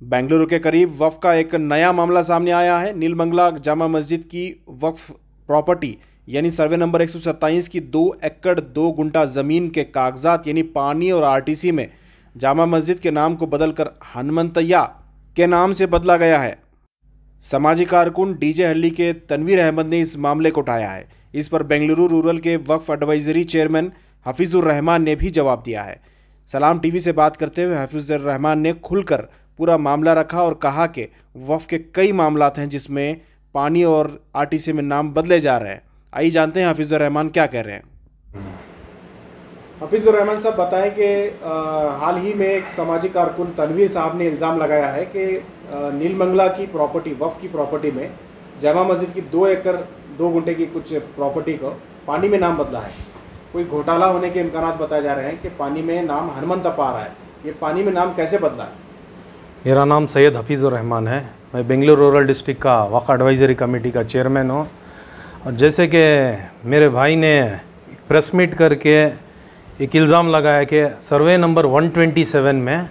बेंगलुरु के करीब वक्फ का एक नया मामला सामने आया है। नीलमंगला जामा मस्जिद की वक्फ प्रॉपर्टी यानी सर्वे नंबर 127 की 2 एकड़ 2 गुंठा ज़मीन के कागजात यानी पानी और आरटीसी में जामा मस्जिद के नाम को बदलकर हनुमंतैया के नाम से बदला गया है। समाजी कारकुन डीजे हल्ली के तनवीर अहमद ने इस मामले को उठाया है। इस पर बेंगलुरु रूरल के वक्फ एडवाइजरी चेयरमैन हफीजुर रहमान ने भी जवाब दिया है। सलाम टीवी से बात करते हुए हफीजुर रहमान ने खुलकर पूरा मामला रखा और कहा कि वक्फ के कई मामलात हैं जिसमें पानी और आरटीसी में नाम बदले जा रहे हैं। आइए जानते हैं हफीजुर रहमान क्या कह रहे हैं। हफीजुर रहमान साहब बताएं कि हाल ही में एक सामाजिक कारकुन तनवीर साहब ने इल्ज़ाम लगाया है कि नीलमंगला की प्रॉपर्टी वक्फ की प्रॉपर्टी में जामा मस्जिद की 2 एकड़ 2 गुंठे की कुछ प्रॉपर्टी को पानी में नाम बदला है। कोई घोटाला होने के इम्कानात बताए जा रहे हैं कि पानी में नाम हनुमंतप्पा आ रहा है। ये पानी में नाम कैसे बदला है? मेरा नाम सैयद हफीज़ुर रहमान है। मैं बेंगलुरु रूरल डिस्ट्रिक्ट का वक्फ एडवाइजरी कमेटी का चेयरमैन हूँ। और जैसे कि मेरे भाई ने प्रेस मीट करके एक इल्ज़ाम लगाया कि सर्वे नंबर 127 में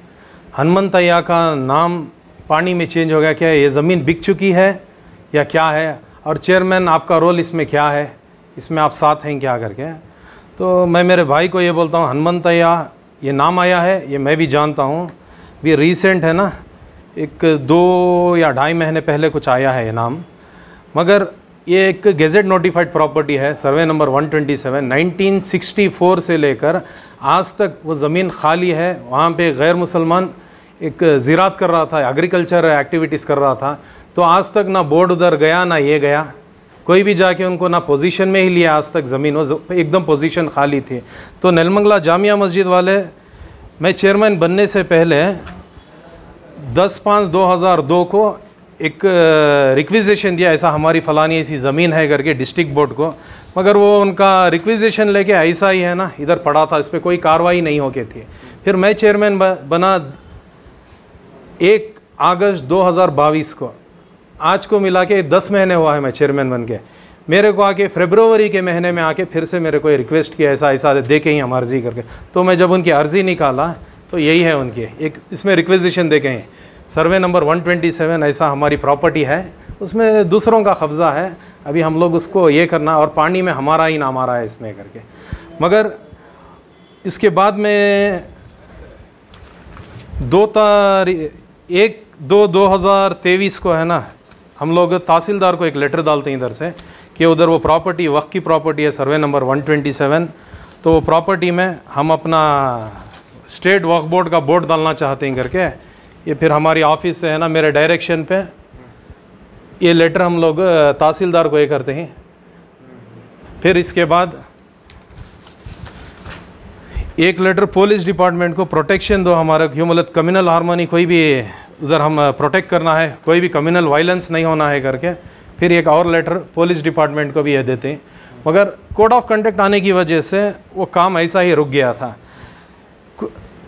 हनुमंतैया का नाम पानी में चेंज हो गया, क्या ये ज़मीन बिक चुकी है या क्या है? और चेयरमैन आपका रोल इसमें क्या है, इसमें आप साथ हैं क्या करके? तो मैं मेरे भाई को ये बोलता हूँ, हनुमंतैया ये नाम आया है, ये मैं भी जानता हूँ। भी रिसेंट है ना, एक 2 या 2.5 महीने पहले कुछ आया है ये नाम, मगर ये एक गेजेट नोटिफाइड प्रॉपर्टी है। सर्वे नंबर 127 1964 से लेकर आज तक वो ज़मीन खाली है। वहाँ पे गैर मुसलमान एक ज़राअत कर रहा था, एग्रीकल्चर एक्टिविटीज़ कर रहा था। तो आज तक ना बोर्ड उधर गया ना ये गया, कोई भी जाके उनको ना पोजीशन में ही लिया आज तक ज़मीन, वो एकदम पोजीशन खाली थी। तो नीलमंगला जामिया मस्जिद वाले, मैं चेयरमैन बनने से पहले 10/5/2002 को एक रिक्विजिशन दिया, ऐसा हमारी फ़लानी ऐसी ज़मीन है करके डिस्ट्रिक्ट बोर्ड को, मगर वो उनका रिक्विजिशन लेके ऐसा ही है ना इधर पड़ा था, इस पर कोई कार्रवाई नहीं हो के थी। फिर मैं चेयरमैन बना 1 अगस्त 2022 को, आज को मिला के 10 महीने हुआ है मैं चेयरमैन बन के। मेरे को आके फरवरी के महीने में आके फिर से मेरे को रिक्वेस्ट किया ऐसा ऐसा दे के ही हम अर्ज़ी करके। तो मैं जब उनकी अर्ज़ी निकाला तो यही है उनकी एक इसमें रिक्वेजिशन दे के हैं। सर्वे नंबर 127 ऐसा हमारी प्रॉपर्टी है, उसमें दूसरों का कब्ज़ा है। अभी हम लोग उसको ये करना, और पानी में हमारा ही नाम आ रहा है इसमें करके। मगर इसके बाद में 1/2/2023 को है ना, हम लोग तहसीलदार को एक लेटर डालते हैं इधर से कि उधर वो प्रॉपर्टी वक्फ की प्रॉपर्टी है सर्वे नंबर 127। तो वो प्रॉपर्टी में हम अपना स्टेट वक्फ बोर्ड का बोर्ड डालना चाहते हैं करके, ये फिर हमारी ऑफिस से है ना मेरे डायरेक्शन पे ये लेटर हम लोग तहसीलदार को ये करते हैं। फिर इसके बाद एक लेटर पुलिस डिपार्टमेंट को प्रोटेक्शन दो हमारा, क्यों मतलब कम्युनल हार्मनी कोई भी उधर हम प्रोटेक्ट करना है, कोई भी कम्युनल वायलेंस नहीं होना है करके। फिर एक और लेटर पुलिस डिपार्टमेंट को भी ये देते हैं, मगर कोड ऑफ कंडक्ट आने की वजह से वो काम ऐसा ही रुक गया था।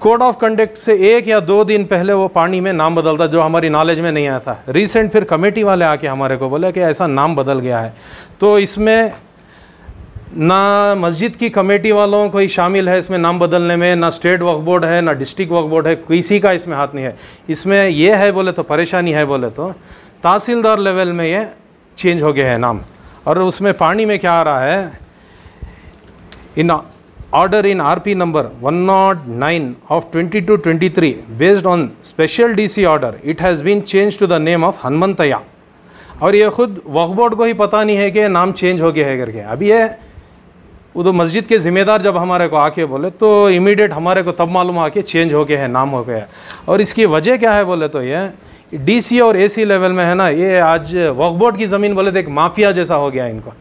कोड ऑफ कंडक्ट से 1 या 2 दिन पहले वो पानी में नाम बदलता, जो हमारी नॉलेज में नहीं आया था। रिसेंट फिर कमेटी वाले आके हमारे को बोले कि ऐसा नाम बदल गया है। तो इसमें ना मस्जिद की कमेटी वालों कोई शामिल है इसमें नाम बदलने में, ना स्टेट वक्फ बोर्ड है, ना डिस्ट्रिक्ट वक्फ बोर्ड है, किसी का इसमें हाथ नहीं है। इसमें ये है बोले तो परेशानी है, बोले तो तहसीलदार लेवल में ये चेंज हो गया है नाम। और उसमें पानी में क्या आ रहा है, in order in RP number 109 of 22-23 based on special DC order it has been change to the name of Hanumanthaiah. और ये खुद वक्फ बोर्ड को ही पता नहीं है कि नाम चेंज हो गया है करके। अभी ये उधर मस्जिद के ज़िम्मेदार जब हमारे को आके बोले तो इमीडिएट हमारे को तब मालूम आके चेंज हो गया है, नाम हो गया है। और इसकी वजह क्या है बोले तो ये DC और AC लेवल में है ना, ये आज वक्फ बोर्ड की ज़मीन बोले तो एक माफिया जैसा हो गया है इनको।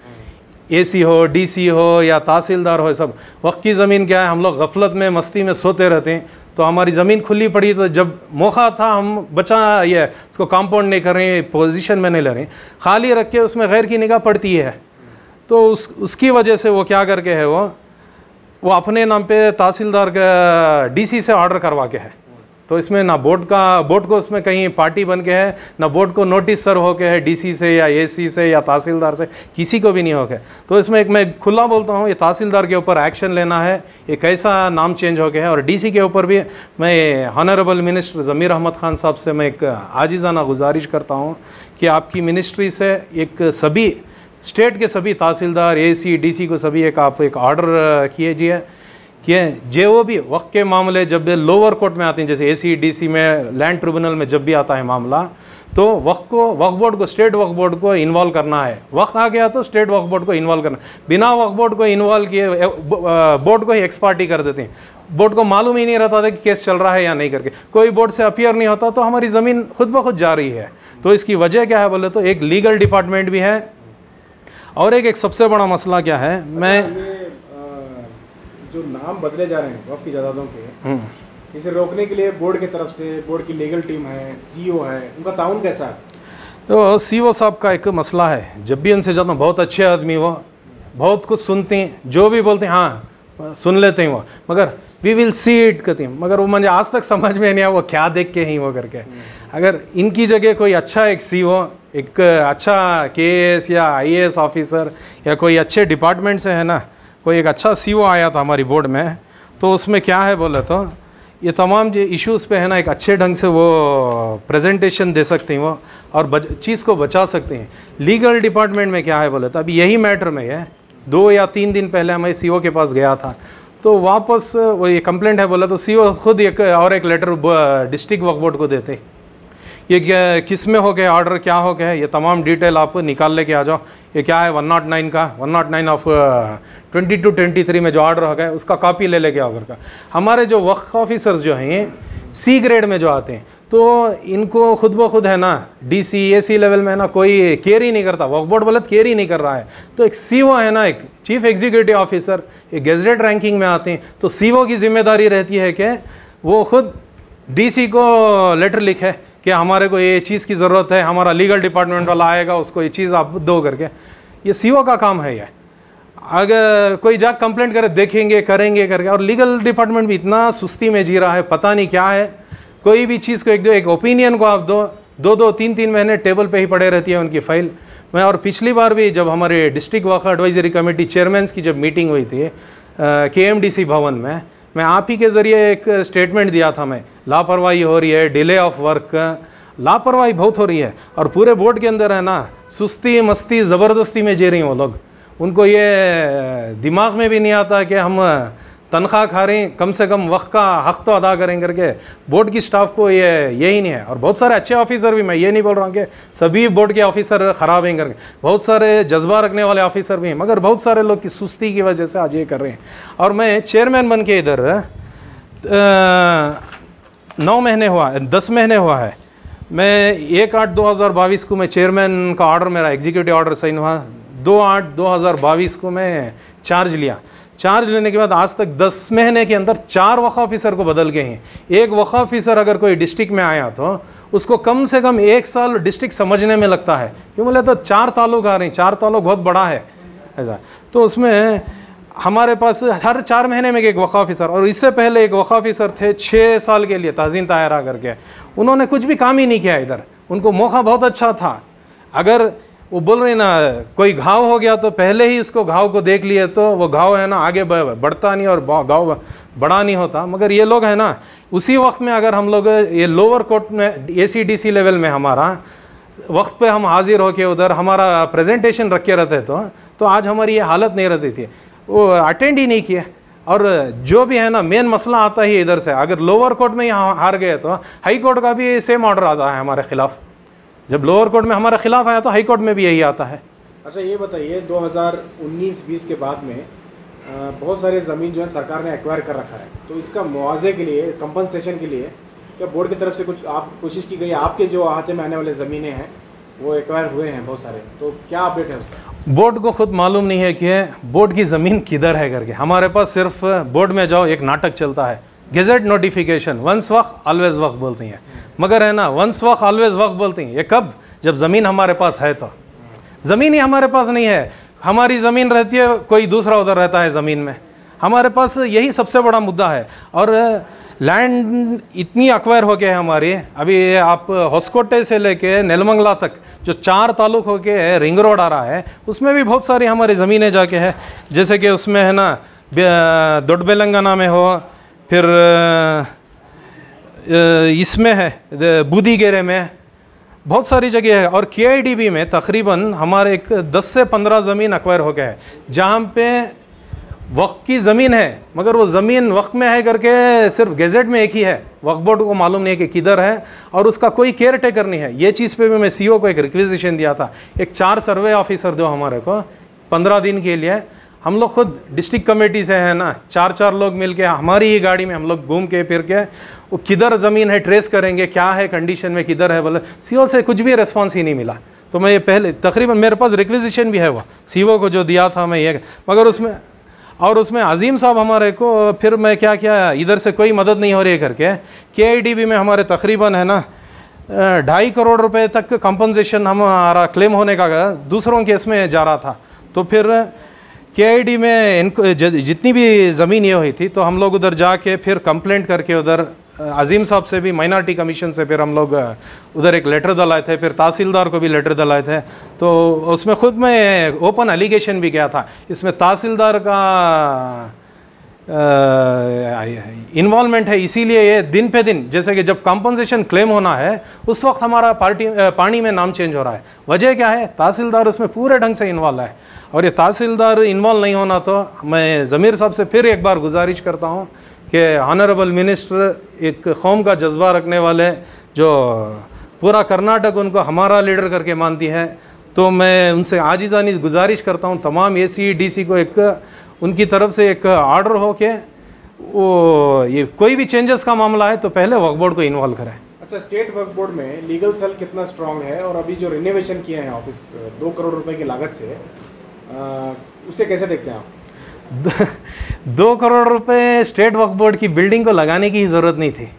AC हो, DC हो या तहसीलदार हो, सब वक्त की ज़मीन क्या है, हम लोग गफलत में मस्ती में सोते रहते हैं। तो हमारी ज़मीन खुली पड़ी, तो जब मौका था हम बचा ये उसको कंपाउंड नहीं कर रहे हैं, पोजीशन में नहीं ले रहे हैं, खाली रख के उसमें गैर की निगाह पड़ती है। तो उसकी वजह से वो क्या करके है, वो अपने नाम पे तहसीलदार का DC से ऑर्डर करवा के है तो इसमें ना बोर्ड को उसमें कहीं पार्टी बन के है, ना बोर्ड को नोटिस सर हो के है डीसी से या एसी से या तहसीलदार से, किसी को भी नहीं हो के। तो इसमें एक मैं खुला बोलता हूँ, ये तहसीलदार के ऊपर एक्शन लेना है, ये कैसा नाम चेंज हो गया है। और डीसी के ऊपर भी मैं हॉनरेबल मिनिस्टर ज़मीर अहमद खान साहब से मैं एक आजिज़ाना गुजारिश करता हूँ कि आपकी मिनिस्ट्री से एक सभी स्टेट के सभी तहसीलदार, एसी, डीसी को सभी आप एक ऑर्डर कीजिए कि जो वो भी वक्त के मामले जब लोअर कोर्ट में आते हैं, जैसे एसी, डीसी में, लैंड ट्रिब्यूनल में जब भी आता है मामला, तो वक्त बोर्ड को, स्टेट वक्फ बोर्ड को इन्वॉल्व करना है। वक्त आ गया तो स्टेट वक्फ बोर्ड को इन्वॉल्व करना, बिना वक्फ बोर्ड को इन्वॉल्व किए बोर्ड को ही एक्स पार्टी कर देते हैं। बोर्ड को मालूम ही नहीं रहता था कि केस चल रहा है या नहीं करके, कोई बोर्ड से अपियर नहीं होता, तो हमारी ज़मीन खुद ब खुद जा रही है। तो इसकी वजह क्या है बोले तो एक लीगल डिपार्टमेंट भी है, और एक सबसे बड़ा मसला क्या है, मैं जो नाम बदले जा रहे हैं वक्फ की जायदादों के, इसे रोकने के लिए बोर्ड की तरफ से, बोर्ड की लीगल टीम है, सीईओ है, उनका ताउन कैसा है? तो सीईओ साहब का एक मसला है, जब भी उनसे जाता हूँ, बहुत अच्छे आदमी वो, बहुत कुछ सुनते हैं, जो भी बोलते हैं हाँ सुन लेते हैं वो, मगर वी विल सी इट कहते हैं, मगर वो मुझे आज तक समझ में नहीं आया वो क्या देख के ही वो करके। अगर इनकी जगह कोई अच्छा एक सीईओ, एक अच्छा केएस या आईएएस ऑफिसर या कोई अच्छे डिपार्टमेंट से है ना, कोई एक अच्छा सीईओ आया था हमारी बोर्ड में, तो उसमें क्या है बोले तो ये तमाम जो इश्यूज़ पे है ना एक अच्छे ढंग से वो प्रेजेंटेशन दे सकते हैं वो, और चीज़ को बचा सकते हैं। लीगल डिपार्टमेंट में क्या है बोले तो अभी यही मैटर में है, 2 या 3 दिन पहले मैं सीईओ के पास गया था, तो वापस वो ये कंप्लेंट है बोला, तो सीईओ खुद एक लेटर डिस्ट्रिक्ट वक्फ बोर्ड को देते, ये क्या किस में हो गया ऑर्डर, क्या हो गया, ये तमाम डिटेल आप निकाल लेके आ जाओ। ये क्या है 109 का, 109 ऑफ 22-23 में जो ऑर्डर हो गया उसका कॉपी ले लेके आओ घर का। हमारे जो वक्फ ऑफिसर्स जो हैं सी ग्रेड में जो आते हैं, तो इनको खुद ब खुद है ना डीसी, एसी लेवल में है ना कोई केयर ही नहीं करता, वक्फ बोर्ड बोले केयर ही नहीं कर रहा है। तो एक सीईओ है ना, एक चीफ एग्जीक्यूटिव ऑफिसर, एक गेजेटेड रैंकिंग में आते हैं, तो सीईओ की जिम्मेदारी रहती है कि वो खुद डीसी को लेटर लिखे कि हमारे को ये चीज़ की ज़रूरत है, हमारा लीगल डिपार्टमेंट वाला आएगा, उसको ये चीज़ आप दो करके। ये सीईओ का काम है ये। अगर कोई जा कंप्लेंट करे, देखेंगे करेंगे करके, और लीगल डिपार्टमेंट भी इतना सुस्ती में जी रहा है, पता नहीं क्या है। कोई भी चीज़ को एक ओपिनियन को आप दो 3 महीने टेबल पे ही पड़े रहती है उनकी फाइल में। और पिछली बार भी जब हमारे डिस्ट्रिक्ट वक्फ एडवाइजरी कमेटी चेयरमैन्स की जब मीटिंग हुई थी KMDC भवन में, मैं आप ही के ज़रिए एक स्टेटमेंट दिया था, मैं लापरवाही हो रही है, डिले ऑफ वर्क, लापरवाही बहुत हो रही है, और पूरे बोर्ड के अंदर है ना सुस्ती मस्ती ज़बरदस्ती में जी रही हैं वो लोग। उनको ये दिमाग में भी नहीं आता कि हम तनख्वाह खा रहे हैं, कम से कम वक्त का हक़ तो अदा करें करके। बोर्ड की स्टाफ को ये यही नहीं है। और बहुत सारे अच्छे ऑफिसर भी, मैं ये नहीं बोल रहा हूँ कि सभी बोर्ड के ऑफिसर ख़राब हैं करके, बहुत सारे जज्बा रखने वाले ऑफिसर भी हैं, मगर बहुत सारे लोग की सुस्ती की वजह से आज ये कर रहे हैं। और मैं चेयरमैन बन के इधर 9 महीने हुआ, 10 महीने हुआ है। मैं 1/8/2022 को मैं चेयरमैन का ऑर्डर, मेरा एग्जीक्यूटिव ऑर्डर साइन हुआ, 2/8/2022 को मैं चार्ज लिया। चार्ज लेने के बाद आज तक 10 महीने के अंदर 4 वक्फ ऑफिसर को बदल गए हैं। एक वक्फ ऑफिसर अगर कोई डिस्ट्रिक्ट में आया तो उसको कम से कम 1 साल डिस्ट्रिक्ट समझने में लगता है, क्यों बोले तो 4 तालुक आ रहे हैं, 4 तालुक बहुत बड़ा है ऐसा। तो उसमें हमारे पास हर 4 महीने में एक वक्फ ऑफिसर, और इससे पहले एक वक्फ ऑफिसर थे 6 साल के लिए, तहसीन तायरा करके, उन्होंने कुछ भी काम ही नहीं किया इधर। उनको मौका बहुत अच्छा था, अगर वो बोल रहे ना कोई घाव हो गया तो पहले ही उसको घाव को देख लिए तो वो घाव है ना आगे बढ़ता नहीं और घाव बड़ा नहीं होता। मगर ये लोग है ना उसी वक्त में, अगर हम लोग ये लोअर कोर्ट में ACDC लेवल में हमारा वक्त पे हम हाजिर होके उधर हमारा प्रेजेंटेशन रख के रहते तो आज हमारी ये हालत नहीं रहती थी। वो अटेंड ही नहीं किए। और जो भी है ना मेन मसला आता ही इधर से, अगर लोअर कोर्ट में यहाँ हार गए तो हाई कोर्ट का भी सेम ऑर्डर आता है हमारे खिलाफ। जब लोअर कोर्ट में हमारे खिलाफ आया तो हाई कोर्ट में भी यही आता है। अच्छा ये बताइए, 2019-20 के बाद में बहुत सारे ज़मीन जो है सरकार ने एक्वायर कर रखा है, तो इसका मुआवजे के लिए, कंपनसेशन के लिए क्या बोर्ड की तरफ से कुछ आप कोशिश की गई? आपके जो अहाते में आने वाले ज़मीनें हैं वो एक्वायर हुए हैं बहुत सारे, तो क्या अपडेट है उसका? बोर्ड को खुद मालूम नहीं है कि बोर्ड की ज़मीन किधर है करके। हमारे पास सिर्फ बोर्ड में जाओ एक नाटक चलता है, गेजेट नोटिफिकेशन, वंस वक्त ऑलवेज वक्त बोलती हैं, मगर है ना वंस वक्त ऑलवेज वक्त बोलती हैं। ये कब? जब ज़मीन हमारे पास है। तो ज़मीन ही हमारे पास नहीं है, हमारी ज़मीन रहती है, कोई दूसरा उधर रहता है ज़मीन में। हमारे पास यही सबसे बड़ा मुद्दा है। और लैंड इतनी अक्वायर हो गया है हमारी। अभी आप होसकोटे से लेके नेलमंगला तक जो 4 तालुक हो के रिंग रोड आ रहा है, उसमें भी बहुत सारी हमारी ज़मीनें जाके है। जैसे कि उसमें है ना दोडबेलंगाना में हो, फिर इसमें है बूदीगेरे में, बहुत सारी जगह है। और KIDB में तकरीबन हमारे एक 10 से 15 ज़मीन अक्वायर हो गया है, जहाँ पे वक्फ की ज़मीन है, मगर वो ज़मीन वक्फ में है करके सिर्फ गेजेट में एक ही है, वक्फ बोर्ड को मालूम नहीं है कि किधर है, और उसका कोई केयर टेकर नहीं है। ये चीज़ पे भी मैं CO को एक रिक्वेजिशन दिया था, एक 4 सर्वे ऑफिसर दो हमारे को 15 दिन के लिए। हम लोग खुद डिस्ट्रिक्ट कमेटी से है ना 4-4 लोग मिलके हमारी ही गाड़ी में हम लोग घूम के फिर के वो किधर ज़मीन है ट्रेस करेंगे, क्या है कंडीशन में, किधर है। बोले CO से कुछ भी रिस्पॉन्स ही नहीं मिला। तो मैं ये पहले तकरीबन मेरे पास रिक्वेजिशन भी है वो CO को जो दिया था मैं ये, मगर उसमें अजीम साहब हमारे को फिर मैं क्या इधर से कोई मदद नहीं हो रही है करके KIDB में हमारे तकरीबन है ना 2.5 करोड़ रुपए तक कंपनसेशन हमारा क्लेम होने का दूसरों केस में जा रहा था। तो फिर KID में इनको जितनी भी ज़मीन ये हुई थी, तो हम लोग उधर जाके फिर कंप्लेंट करके उधर अजीम साहब से भी माइनॉरिटी कमीशन से फिर हम लोग उधर एक लेटर डलाए थे, फिर तहसीलदार को भी लेटर डलाए थे। तो उसमें ख़ुद में ओपन एलिगेशन भी किया था, इसमें तहसीलदार का इन्वॉल्वमेंट है। इसीलिए ये दिन पे दिन जैसे कि जब कंपनसेशन क्लेम होना है उस वक्त हमारा पानी में नाम चेंज हो रहा है। वजह क्या है? तहसीलदार उसमें पूरे ढंग से इन्वॉल्व है, और ये तहसीलदार इन्वॉल्व नहीं होना, तो मैं ज़मीर साहब से फिर एक बार गुजारिश करता हूँ कि ऑनरेबल मिनिस्टर एक कौम का जज्बा रखने वाले, जो पूरा कर्नाटक उनको हमारा लीडर करके मानती है, तो मैं उनसे आजिज़ानी गुजारिश करता हूँ तमाम ACDC को एक उनकी तरफ से एक ऑर्डर हो के वो ये कोई भी चेंजेस का मामला है तो पहले वक्फ बोर्ड को इन्वॉल्व करें। अच्छा, स्टेट वक्फ बोर्ड में लीगल सेल कितना स्ट्रांग है, और अभी जो रिनोवेशन किए हैं ऑफिस 2 करोड़ रुपए की लागत से, उसे कैसे देखते हैं आप? 2 करोड़ रुपए स्टेट वक्फ बोर्ड की बिल्डिंग को लगाने की ज़रूरत नहीं थी।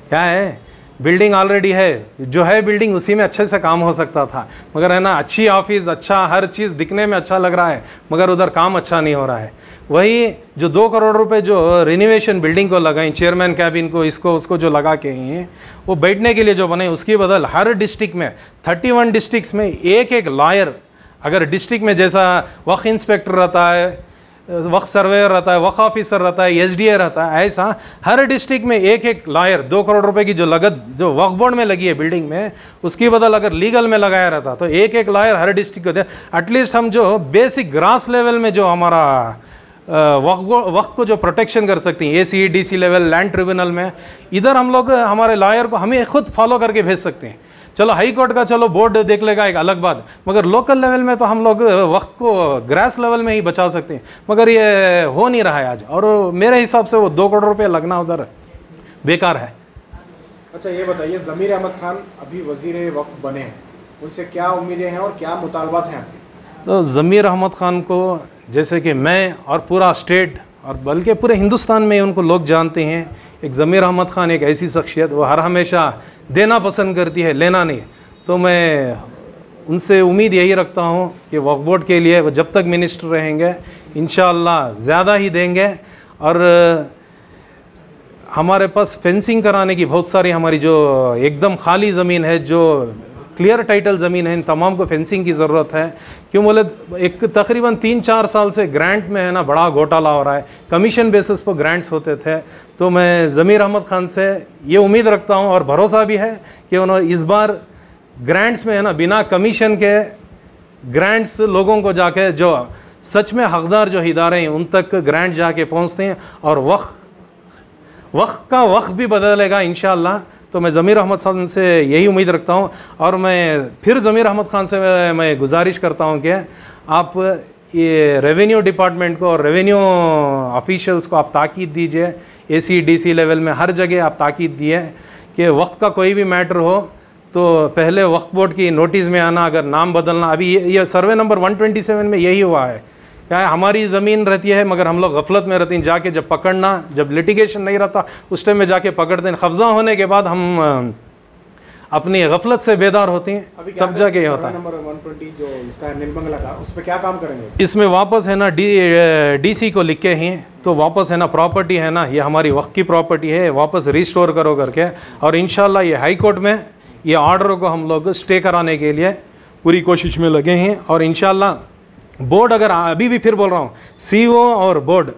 क्या है, बिल्डिंग ऑलरेडी है, जो है बिल्डिंग उसी में अच्छे से काम हो सकता था, मगर है ना अच्छी ऑफिस, अच्छा हर चीज़ दिखने में अच्छा लग रहा है, मगर उधर काम अच्छा नहीं हो रहा है। वही जो 2 करोड़ रुपए जो रिनोवेशन बिल्डिंग को लगाई, चेयरमैन कैबिन को, इसको उसको जो लगा के हैं, वो बैठने के लिए जो बने, उसकी बदल हर डिस्ट्रिक्ट में 31 डिस्ट्रिक्ट्स में एक लॉयर, अगर डिस्ट्रिक्ट में जैसा वक्फ इंस्पेक्टर रहता है, वक्फ सर्वेयर रहता है, वक्फ ऑफिसर रहता है, SDA रहता है, ऐसा हर डिस्ट्रिक्ट में एक लॉयर, 2 करोड़ रुपए की जो लागत जो वक्फ बोर्ड में लगी है बिल्डिंग में, उसकी बदल अगर लीगल में लगाया रहता तो एक लॉयर हर डिस्ट्रिक्ट को दे। एटलीस्ट हम जो बेसिक ग्रास लेवल में जो हमारा वक्फ को जो प्रोटेक्शन कर सकती हैं, ACDC लेवल, लैंड ट्रिब्यूनल में, इधर हम लोग हमारे लॉयर को हमें खुद फॉलो करके भेज सकते हैं। चलो हाई कोर्ट का चलो बोर्ड देख लेगा, एक अलग बात, मगर लोकल लेवल में तो हम लोग वक्त को ग्रास लेवल में ही बचा सकते हैं, मगर ये हो नहीं रहा है आज, और मेरे हिसाब से वो 2 करोड़ रुपए लगना उधर बेकार है। अच्छा, ये बताइए, ज़मीर अहमद खान अभी वज़ीर वक्फ बने हैं, उनसे क्या उम्मीदें हैं और क्या मुतालबात हैं आपके? तो ज़मीर अहमद खान को जैसे कि मैं और पूरा स्टेट और बल्कि पूरे हिंदुस्तान में उनको लोग जानते हैं, एक ज़मीर अहमद ख़ान एक ऐसी शख्सियत, वो हर हमेशा देना पसंद करती है, लेना नहीं। तो मैं उनसे उम्मीद यही रखता हूँ कि वक्फ बोर्ड के लिए वो जब तक मिनिस्टर रहेंगे इंशाअल्लाह ज़्यादा ही देंगे। और हमारे पास फेंसिंग कराने की बहुत सारी हमारी जो एकदम खाली ज़मीन है, जो क्लियर टाइटल ज़मीन है, इन तमाम को फेंसिंग की ज़रूरत है। क्यों बोले, एक तकरीबन 3-4 साल से ग्रांट में है ना बड़ा घोटाला हो रहा है, कमीशन बेसिस पर ग्रांट्स होते थे। तो मैं ज़मीर अहमद ख़ान से ये उम्मीद रखता हूँ और भरोसा भी है कि उन्होंने इस बार ग्रांट्स में है ना बिना कमीशन के ग्रांट्स लोगों को जाके जो सच में हकदार जो इदारे हैं उन तक ग्रांट जाके पहुँचते हैं, और वक्त का वक्त भी बदलेगा इंशाअल्लाह। तो मैं ज़मीर अहमद खान से यही उम्मीद रखता हूँ, और मैं फिर ज़मीर अहमद खान से मैं गुजारिश करता हूँ कि आप ये रेवेन्यू डिपार्टमेंट को और रेवेन्यू ऑफिशियल्स को आप ताकीद दीजिए, ACDC लेवल में हर जगह आप ताकीद दिए कि वक्त का कोई भी मैटर हो तो पहले वक्फ बोर्ड की नोटिस में आना, अगर नाम बदलना। अभी ये सर्वे नंबर 127 में यही हुआ है, क्या है, हमारी ज़मीन रहती है मगर हम लोग गफलत में रहते हैं, जाके जब पकड़ना, जब लिटिगेशन नहीं रहता उस टाइम में जाके पकड़ते हैं, कब्ज़ा होने के बाद हम अपनी गफलत से बेदार होती हैं, तब जाके ये होता है। नंबर 120 जो इसका है नीलबंगला का, उस पर क्या काम करेंगे? इसमें वापस है ना डीसी को लिख के ही तो वापस है ना प्रॉपर्टी है ना, ये हमारी वक्त की प्रॉपर्टी है, वापस रिस्टोर करो करके, और इंशाल्लाह ये हाई कोर्ट में ये ऑर्डर को हम लोग स्टे कराने के लिए पूरी कोशिश में लगे हैं। और इंशाल्लाह बोर्ड, अगर अभी भी फिर बोल रहा हूँ, सीओ और बोर्ड,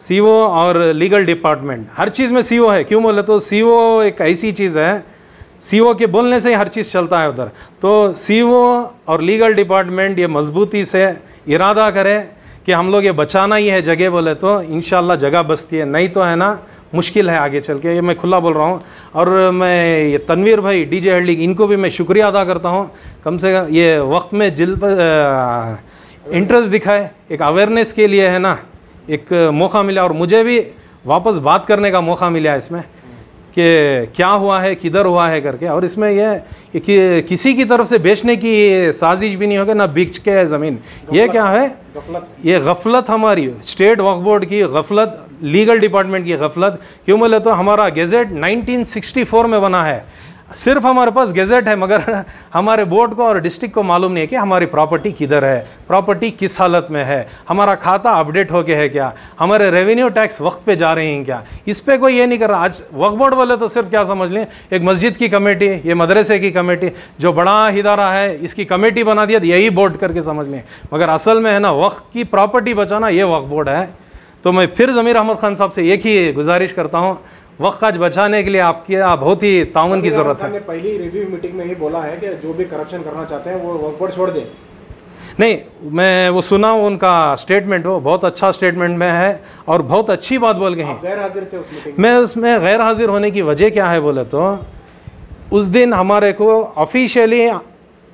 सीओ और लीगल डिपार्टमेंट, हर चीज़ में सीओ है। क्यों बोले तो सीओ एक ऐसी चीज़ है, सीओ के बोलने से ही हर चीज़ चलता है उधर। तो सीओ और लीगल डिपार्टमेंट ये मजबूती से इरादा करे कि हम लोग ये बचाना ही है जगह, बोले तो इंशाल्लाह जगह बचती है, नहीं तो है ना मुश्किल है आगे चल के। ये मैं खुला बोल रहा हूँ। और मैं ये तनवीर भाई डीजे हल्डी, इनको भी मैं शुक्रिया अदा करता हूँ, कम से कम ये वक्त में जिल पर इंटरेस्ट दिखाए, एक अवेयरनेस के लिए है ना एक मौका मिला, और मुझे भी वापस बात करने का मौका मिला इसमें कि क्या हुआ है, किधर हुआ है करके। और इसमें यह कि किसी की तरफ से बेचने की साजिश भी नहीं होगी, ना बिक के ज़मीन। ये क्या है, ये गफलत हमारी स्टेट वक्फ बोर्ड की गफलत, लीगल डिपार्टमेंट की गफलत। क्यों बोले तो हमारा गेजेट 1964 में बना है, सिर्फ हमारे पास गेजेट है, मगर हमारे बोर्ड को और डिस्ट्रिक्ट को मालूम नहीं है कि हमारी प्रॉपर्टी किधर है, प्रॉपर्टी किस हालत में है, हमारा खाता अपडेट हो गया है क्या, हमारे रेवेन्यू टैक्स वक्त पे जा रहे हैं क्या, इस पे कोई ये नहीं कर रहा। आज वक्फ बोर्ड वाले तो सिर्फ क्या समझ लें, एक मस्जिद की कमेटी, ये मदरसे की कमेटी, जो बड़ा इदारा है इसकी कमेटी बना दिया, यही बोर्ड करके समझ लें, मगर असल में है ना वक्त की प्रॉपर्टी बचाना ये वक्फ बोर्ड है। तो मैं फिर ज़मीर अहमद खान साहब से एक ही गुजारिश करता हूँ, वक्त आज बचाने के लिए आपकी बहुत ही ताउन की ज़रूरत है। पहली रिव्यू मीटिंग में ही बोला है कि जो भी करप्शन करना चाहते हैं वो वक्फ बोर्ड छोड़ दें। नहीं, मैं वो सुना उनका स्टेटमेंट, वो बहुत अच्छा स्टेटमेंट में है और बहुत अच्छी बात बोल गए हैं। गैर हाजिर थे उस मीटिंग मैं उसमें गैर हाजिर होने की वजह क्या है बोले तो, उस दिन हमारे को ऑफिशियली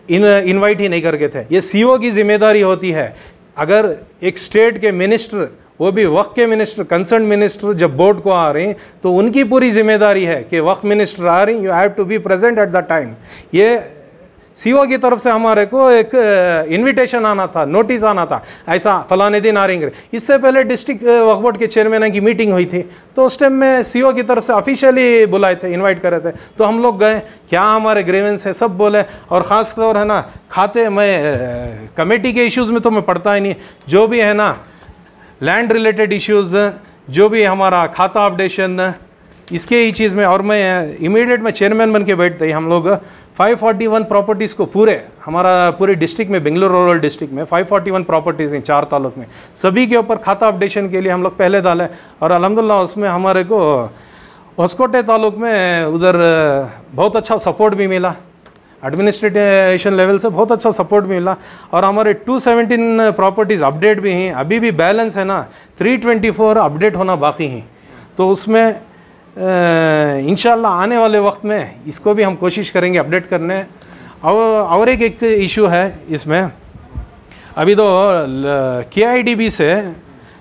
इनवाइट ही नहीं करके थे। ये सीओ की जिम्मेदारी होती है, अगर एक स्टेट के मिनिस्टर, वो भी वक्त के मिनिस्टर, कंसर्न मिनिस्टर जब बोर्ड को आ रहे हैं तो उनकी पूरी जिम्मेदारी है कि वक्त मिनिस्टर आ रही, you have to be present at the time. ये सीओ की तरफ से हमारे को एक इनविटेशन आना था, नोटिस आना था, ऐसा फलाने दिन आ रही। इससे पहले डिस्ट्रिक्ट वक्फ बोर्ड के चेयरमैन की मीटिंग हुई थी, तो उस टाइम में सीओ की तरफ से ऑफिशियली बुलाए थे, इनवाइट करे थे, तो हम लोग गए, क्या हमारे ग्रीवेंस है सब बोले। और ख़ास तौर है ना खाते, मैं कमेटी के इश्यूज़ में तो मैं पढ़ता ही नहीं, जो भी है ना लैंड रिलेटेड इश्यूज़, जो भी हमारा खाता अपडेशन, इसके ही चीज़ में। और मैं इमीडिएट में चेयरमैन बन के बैठते ही हम लोग 541 प्रॉपर्टीज़ को हमारा पूरे डिस्ट्रिक्ट में, बेंगलुरु रूरल डिस्ट्रिक्ट में 541 प्रॉपर्टीज़ हैं 4 तालुक में, सभी के ऊपर खाता अपडेशन के लिए हम लोग पहले डाले। और अल्हम्दुलिल्लाह उसमें हमारे को होसकोटे तालुक में उधर बहुत अच्छा सपोर्ट भी मिला, एडमिनिस्ट्रेशन लेवल से बहुत अच्छा सपोर्ट भी मिला। और हमारे 217 प्रॉपर्टीज़ अपडेट भी हैं, अभी भी बैलेंस है ना 324 अपडेट होना बाकी हैं। तो उसमें इंशाल्लाह आने वाले वक्त में इसको भी हम कोशिश करेंगे अपडेट करने। और एक इशू है इसमें, अभी तो KIDB से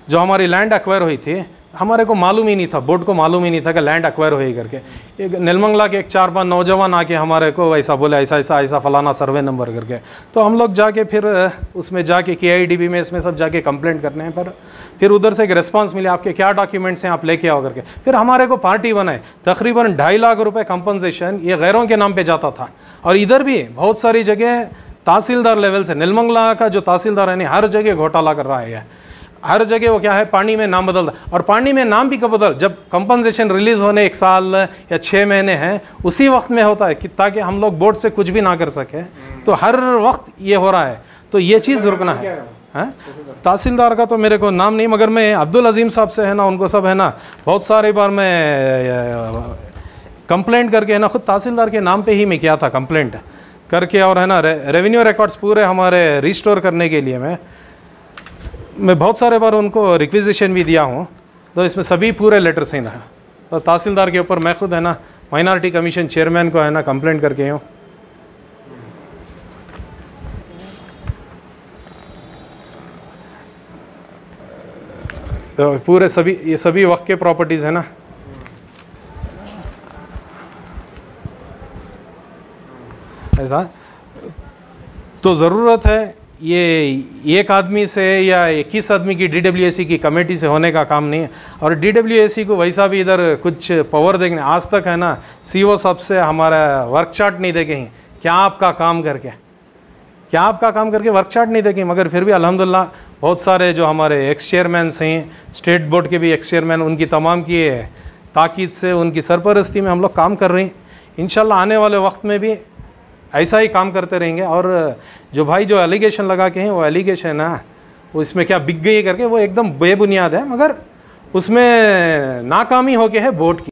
जो हमारी लैंड एक्वायर हुई थी, हमारे को मालूम ही नहीं था, बोर्ड को मालूम ही नहीं था कि लैंड एक्वायर हुई करके। एक नीलमंगला के 4-5 नौजवान आके हमारे को ऐसा बोले, ऐसा फलाना सर्वे नंबर करके। तो हम लोग जाके फिर उसमें जाके KIDB में इसमें सब जाके कंप्लेंट करने हैं, पर फिर उधर से एक रिस्पांस मिले, आपके क्या डॉक्यूमेंट्स हैं आप लेके आओ करके। फिर हमारे को पार्टी बनाए, तकरीबन 2.5 लाख रुपये कंपनसेशन ये गैरों के नाम पर जाता था। और इधर भी बहुत सारी जगह तहसीलदार लेवल से, नीलमंगला का जो तहसीलदार है हर जगह घोटाला कर रहा है, हर जगह वो क्या है पानी में नाम बदलता। और पानी में नाम भी कब बदल, जब कंपनसेशन रिलीज होने 1 साल या 6 महीने हैं उसी वक्त में होता है कि ताकि हम लोग बोर्ड से कुछ भी ना कर सके। तो हर वक्त ये हो रहा है, तो ये चीज़ रुकना है। तहसीलदार का तो मेरे को नाम नहीं, मगर मैं अब्दुल अजीम साहब से है ना, उनको सब है ना बहुत सारे बार मैं कंप्लेंट करके है ना, खुद तहसीलदार के नाम पे ही मैं किया था कंप्लेंट करके। और है ना रेवेन्यू रिकॉर्ड्स पूरे हमारे रिस्टोर करने के लिए मैं बहुत सारे बार उनको रिक्विजिशन भी दिया हूँ। तो इसमें सभी पूरे लेटर्स हैं ना, तो तहसीलदार के ऊपर मैं खुद है ना माइनॉरिटी कमीशन चेयरमैन को है ना कंप्लेंट करके हूँ। तो पूरे ये सभी वक्त के प्रॉपर्टीज़ है ना। ऐसा तो ज़रूरत है ये एक आदमी से या 21 आदमी की DWAC की कमेटी से होने का काम नहीं है। और DWAC को वैसा भी इधर कुछ पावर देखने आज तक है ना, CO साहब से हमारा वर्क चार्ट नहीं देखे हैं, क्या आपका काम करके वर्क चार्ट नहीं देखे। मगर फिर भी अल्हम्दुलिल्लाह बहुत सारे जो हमारे एक्स चेयरमैन्स हैं, स्टेट बोर्ड के भी एक्स चेयरमैन, उनकी तमाम की ताकीद से उनकी सरपरस्ती में हम लोग काम कर रहे हैं। इंशाल्लाह आने वाले वक्त में भी ऐसा ही काम करते रहेंगे। और जो भाई जो एलिगेशन लगा के हैं, वो एलिगेशन है वो इसमें क्या बिक गई करके, वो एकदम बेबुनियाद है, मगर उसमें नाकामी हो के है बोर्ड की।